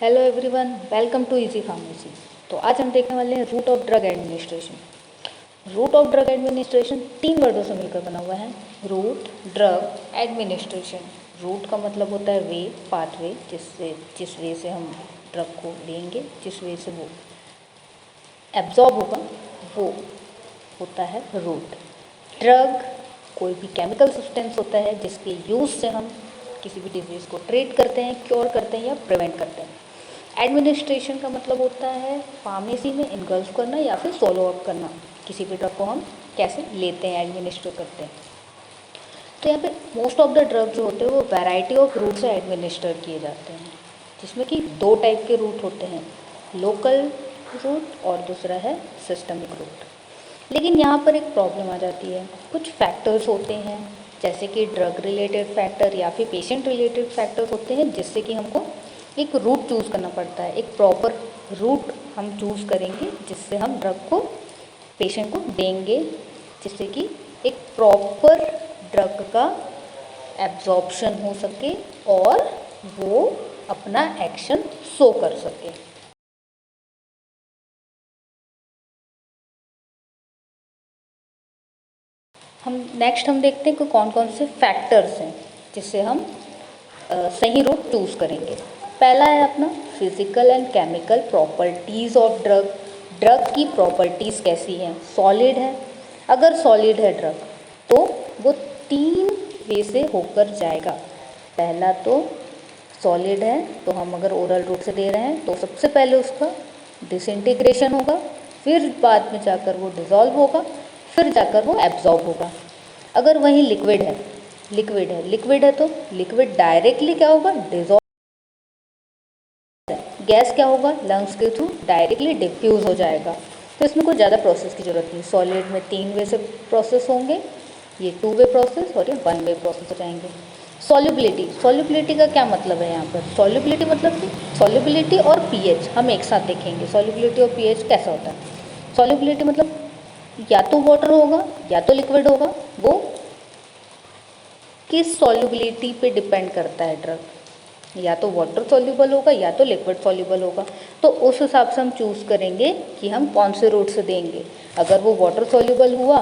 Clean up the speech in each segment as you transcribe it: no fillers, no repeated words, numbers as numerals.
Hello everyone, welcome to easy pharmacy. तो आज हम देखने वाले हैं route of drug administration. Route of drug administration 3 वर्डों से मिलकर बना हुआ है। Root, drug, administration. रूट का मतलब होता है वे, पाथवे, जिस वे से हम ड्रग को लेंगे, जिस वे से वो एब्जॉर्ब होगा, वो होता है रूट। ड्रग कोई भी केमिकल सब्सटेंस होता है जिसके यूज़ से हम किसी भी डिजीज़ को ट्रीट करते हैं, क्योर करते हैं या प्रिवेंट करते हैं। एडमिनिस्ट्रेशन का मतलब होता है फार्मेसी में इनगल्फ करना या फिर फॉलो अप करना। किसी भी ड्रग को हम कैसे लेते हैं, एडमिनिस्टर करते हैं। तो यहाँ पे मोस्ट ऑफ द ड्रग जो होते हैं वो वैरायटी ऑफ रूट से एडमिनिस्टर किए जाते हैं, जिसमें कि 2 टाइप के रूट होते हैं, लोकल रूट और दूसरा है सिस्टमिक रूट। लेकिन यहाँ पर एक प्रॉब्लम आ जाती है। कुछ फैक्टर्स होते हैं जैसे कि ड्रग रिलेटेड फैक्टर या फिर पेशेंट रिलेटेड फैक्टर्स होते हैं, जिससे कि हमको एक रूट चूज़ करना पड़ता है। एक प्रॉपर रूट हम चूज़ करेंगे जिससे हम ड्रग को पेशेंट को देंगे, जिससे कि एक प्रॉपर ड्रग का एब्जॉर्प्शन हो सके और वो अपना एक्शन शो कर सके। हम देखते हैं कि कौन कौन से फैक्टर्स हैं जिससे हम सही रूट चूज़ करेंगे। पहला है अपना physical and chemical properties of drug. Drug की प्रॉपर्टीज़ कैसी हैं? सॉलिड है। अगर सॉलिड है ड्रग तो वो 3 वे से होकर जाएगा। पहला तो सॉलिड है तो हम अगर ओरल रूट से दे रहे हैं तो सबसे पहले उसका डिसइंटीग्रेशन होगा, फिर बाद में जाकर वो डिज़ोल्व होगा, फिर जाकर वो एब्जॉर्ब होगा। अगर वही लिक्विड है तो लिक्विड डायरेक्टली क्या होगा? डिज़ोल्व। गैस क्या होगा? लंग्स के थ्रू डायरेक्टली डिफ्यूज़ हो जाएगा। तो इसमें कोई ज़्यादा प्रोसेस की ज़रूरत नहीं। सॉलिड में 3 वे से प्रोसेस होंगे, ये 2 वे प्रोसेस और ये 1 वे प्रोसेस हो जाएंगे। सॉल्युबिलिटी का क्या मतलब है यहाँ पर? सॉल्युबिलिटी मतलब कि सॉल्युबिलिटी और पीएच हम एक साथ देखेंगे। सॉल्युबिलिटी और पीएच कैसा होता है? सॉल्युबिलिटी मतलब या तो वाटर होगा या तो लिक्विड होगा। वो किस सॉल्युबिलिटी पे डिपेंड करता है ड्रग? या तो वाटर सॉल्युबल होगा या तो लिक्विड सॉल्युबल होगा। तो उस हिसाब से हम चूज़ करेंगे कि हम कौन से रूट से देंगे। अगर वो वाटर सॉल्युबल हुआ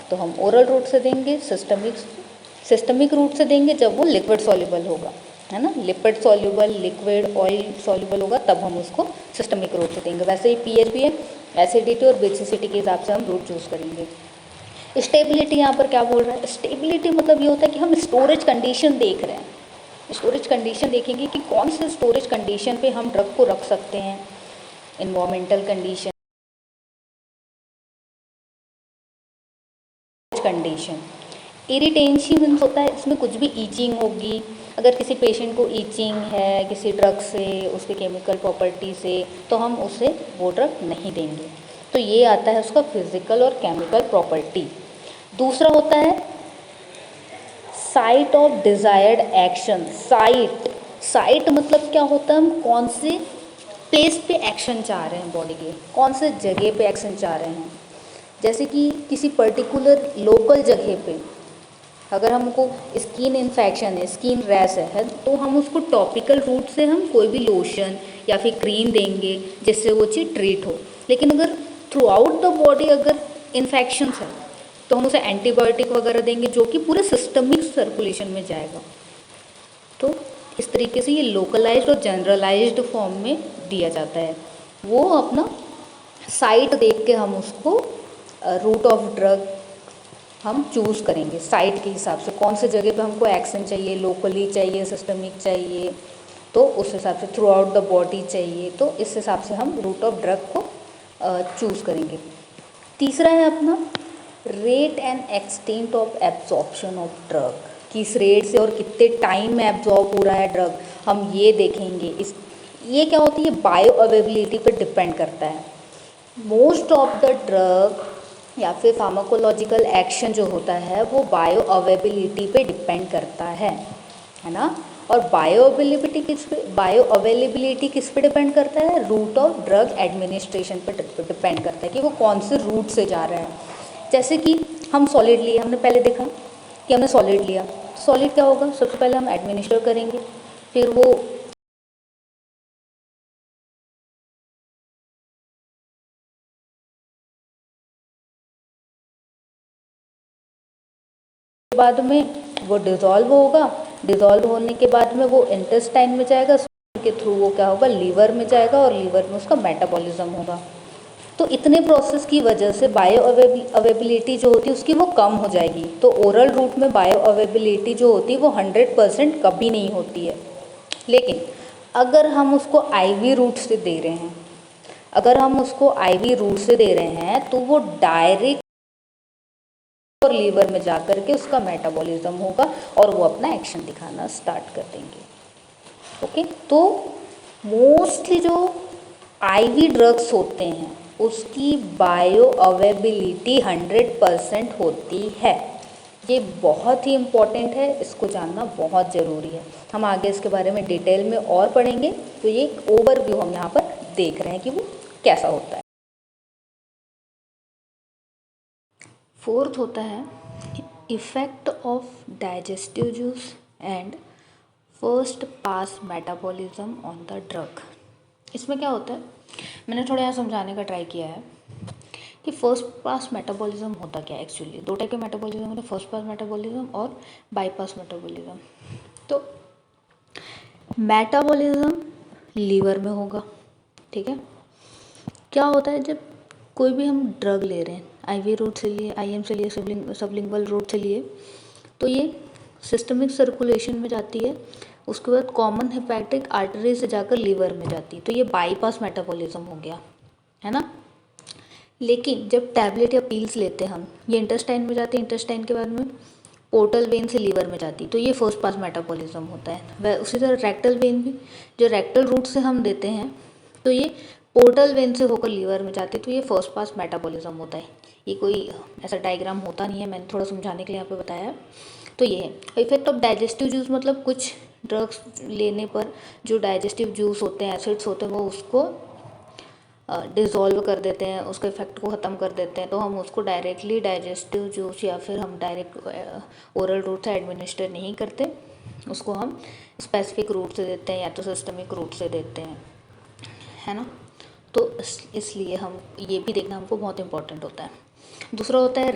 तो हम ओरल रूट से देंगे, सिस्टमिक रूट से देंगे जब वो लिक्विड सॉल्युबल होगा, है ना। Lipid soluble, liquid, oil soluble होगा तब हम उसको सिस्टमिक रूट से देंगे। वैसे ही पीएच भी है, एसिडिटी और बेसिसिटी के हिसाब से हम रूट चूज़ करेंगे। स्टेबिलिटी यहाँ पर क्या बोल रहा है? स्टेबिलिटी मतलब ये होता है कि हम स्टोरेज कंडीशन देख रहे हैं। स्टोरेज कंडीशन देखेंगे कि कौन से स्टोरेज कंडीशन पे हम ड्रग को रख सकते हैं। इन्वायरमेंटल कंडीशन, इरिटेशन होता है, इसमें कुछ भी ईचिंग होगी। अगर किसी पेशेंट को ईचिंग है किसी ड्रग से, उसके केमिकल प्रॉपर्टी से, तो हम उसे वो ड्रग नहीं देंगे। तो ये आता है उसका फिजिकल और केमिकल प्रॉपर्टी। दूसरा होता है site of desired action. Site मतलब क्या होता है? हम कौन से प्लेस पे एक्शन चाह रहे हैं, बॉडी के कौन से जगह पे एक्शन चाह रहे हैं। जैसे कि किसी पर्टिकुलर लोकल जगह पे अगर हमको स्किन इन्फेक्शन है, स्किन रैश है, तो हम उसको टॉपिकल रूट से हम कोई भी लोशन या फिर क्रीम देंगे जिससे वो चीज़ ट्रीट हो। लेकिन अगर थ्रू आउट द बॉडी अगर इन्फेक्शन है तो हम उसे एंटीबायोटिक वगैरह देंगे जो कि पूरे सिस्टमिक सर्कुलेशन में जाएगा। तो इस तरीके से ये लोकलाइज्ड और जनरलाइज्ड फॉर्म में दिया जाता है। वो अपना साइट देख के हम उसको रूट ऑफ ड्रग हम चूज़ करेंगे। साइट के हिसाब से कौन से जगह पे हमको एक्शन चाहिए, लोकली चाहिए, सिस्टमिक चाहिए, तो उस हिसाब से थ्रू आउट द बॉडी चाहिए, तो इस हिसाब से हम रूट ऑफ ड्रग को चूज़ करेंगे। तीसरा है अपना rate and extent of absorption of drug. किस रेट से और कितने टाइम में एब्जॉर्ब हो रहा है ड्रग, हम ये देखेंगे। ये क्या होती है? बायो अवेबिलिटी पर डिपेंड करता है। मोस्ट ऑफ द ड्रग या फिर फार्माकोलॉजिकल एक्शन जो होता है वो बायो अवेबिलिटी पे डिपेंड करता है ना। और बायो अवेलेबिलिटी किस पे डिपेंड करता है? रूट ऑफ ड्रग एडमिनिस्ट्रेशन पे डिपेंड करता है कि वो कौन से रूट से जा रहा है। जैसे कि हम सॉलिड लिए, हमने पहले देखा कि हमने सॉलिड लिया। सॉलिड क्या होगा? सबसे पहले हम एडमिनिस्टर करेंगे, फिर वो बाद में वो डिज़ोल्व होगा, डिज़ोल्व होने के बाद में वो इंटेस्टाइन में जाएगा, के थ्रू वो क्या होगा, लीवर में जाएगा और लीवर में उसका मेटाबॉलिज्म होगा। तो इतने प्रोसेस की वजह से बायो अवेबिलिटी जो होती है उसकी वो कम हो जाएगी। तो ओरल रूट में बायो अवेबिलिटी जो होती है वो 100% कभी नहीं होती है। लेकिन अगर हम उसको आईवी रूट से दे रहे हैं, अगर हम उसको आईवी रूट से दे रहे हैं तो वो डायरेक्ट और लीवर में जा कर के उसका मेटाबॉलिज्म होगा और वो अपना एक्शन दिखाना स्टार्ट कर देंगे। ओके, तो मोस्टली जो आईवी ड्रग्स होते हैं उसकी बायो अवेबिलिटी 100% होती है। ये बहुत ही इम्पॉर्टेंट है, इसको जानना बहुत ज़रूरी है। हम आगे इसके बारे में डिटेल में और पढ़ेंगे। तो ये एक ओवरव्यू हम यहाँ पर देख रहे हैं कि वो कैसा होता है। फोर्थ होता है effect of digestive juice and first pass metabolism on the drug. इसमें क्या होता है, मैंने थोड़ा यहाँ समझाने का ट्राई किया है कि फर्स्ट पास मेटाबॉलिज्म होता क्या है। एक्चुअली दो टाइप के मेटाबॉलिज्म होते हैं, फर्स्ट पास मेटाबॉलिज्म और बाईपास मेटाबॉलिज्म। तो मेटाबॉलिज्म लीवर में होगा, ठीक है। क्या होता है, जब कोई भी हम ड्रग ले रहे हैं, आईवी रूट से लिए, आईएम से लिए, सबलिंगुअल रूट से लिए, तो ये सिस्टमिक सर्कुलेशन में जाती है, उसके बाद कॉमन हेपेटिक आर्टरी से जाकर लीवर में जाती है। तो ये बाईपास मेटाबॉलिज्म हो गया, है ना। लेकिन जब टैबलेट या पील्स लेते हैं हम, ये इंटेस्टाइन में जाती है, इंटेस्टाइन के बाद में पोर्टल वेन से लीवर में जाती, तो ये फर्स्ट पास मेटाबॉलिज्म होता है। वह उसी तरह रेक्टल वेन भी, जो रेक्टल रूट से हम देते हैं, तो ये पोर्टल वेन से होकर लीवर में जाती है, तो ये फर्स्ट पास मेटाबॉलिज्म होता है। ये कोई ऐसा डायग्राम होता नहीं है, मैंने थोड़ा समझाने के लिए यहाँ पे बताया। तो ये है इफेक्ट ऑफ डाइजेस्टिव जूस, मतलब कुछ ड्रग्स लेने पर जो डाइजेस्टिव जूस होते हैं, एसिड्स होते हैं, वो उसको डिज़ोल्व कर देते हैं, उसके इफेक्ट को ख़त्म कर देते हैं। तो हम उसको डायरेक्टली डाइजेस्टिव जूस या फिर हम डायरेक्ट ओरल रूट से एडमिनिस्टर नहीं करते, उसको हम स्पेसिफिक रूट से देते हैं या तो सिस्टमिक रूट से देते हैं, है ना। तो इसलिए हम ये भी देखना हमको बहुत इंपॉर्टेंट होता है। दूसरा होता है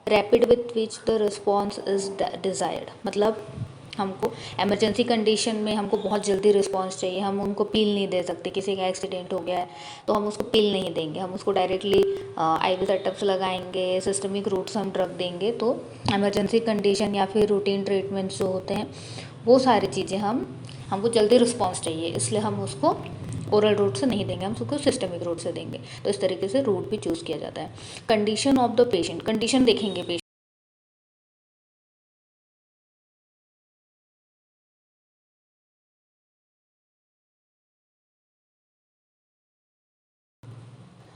rapid with which the response is desired, मतलब हमको एमरजेंसी कंडीशन में हमको बहुत जल्दी रिस्पांस चाहिए, हम उनको पील नहीं दे सकते। किसी का एक्सीडेंट हो गया है तो हम उसको पील नहीं देंगे, हम उसको डायरेक्टली आईवी सेटअप्स लगाएंगे, सिस्टमिक रूट से हम ड्रग देंगे। तो एमरजेंसी कंडीशन या फिर रूटीन ट्रीटमेंट्स जो होते हैं वो सारी चीज़ें हमको जल्दी रिस्पॉन्स चाहिए, इसलिए हम उसको ओरल रूट से नहीं देंगे, हम उसको सिस्टमिक रूट से देंगे। तो इस तरीके से रूट भी चूज़ किया जाता है। Condition of the patient, condition देखेंगे पेशेंट,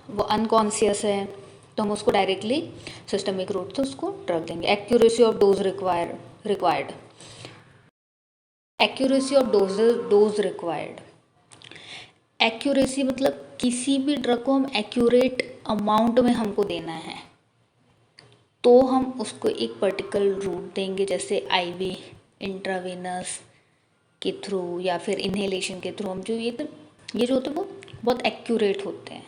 वो अनकॉन्शियस है तो हम उसको डायरेक्टली सिस्टमिक रूट से उसको ड्रग देंगे। Accuracy of dose required, accuracy of dose required. Accuracy मतलब किसी भी ड्रग को हम एक्यूरेट अमाउंट में हमको देना है तो हम उसको एक पर्टिकुलर रूट देंगे, जैसे आईवी, इंट्रावेनस के थ्रू या फिर इन्हेलेशन के थ्रू। हम जो ये जो होते हैं वो बहुत एक्यूरेट होते हैं,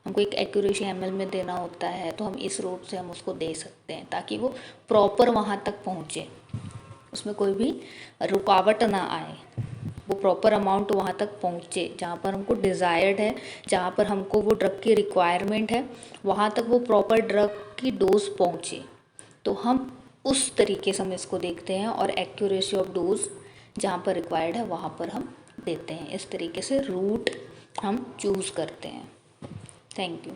हमको एक एक्यूरेसी ml में देना होता है, तो हम इस रूट से हम उसको दे सकते हैं ताकि वो प्रॉपर वहाँ तक पहुँचे, उसमें कोई भी रुकावट ना आए, वो प्रॉपर अमाउंट वहाँ तक पहुँचे जहाँ पर हमको डिज़ायर्ड है, जहाँ पर हमको वो ड्रग की रिक्वायरमेंट है, वहाँ तक वो प्रॉपर ड्रग की डोज पहुँचे। तो हम उस तरीके से हम इसको देखते हैं और एक्यूरेसी ऑफ डोज जहाँ पर रिक्वायर्ड है वहाँ पर हम देते हैं। इस तरीके से रूट हम चूज़ करते हैं। Thank you.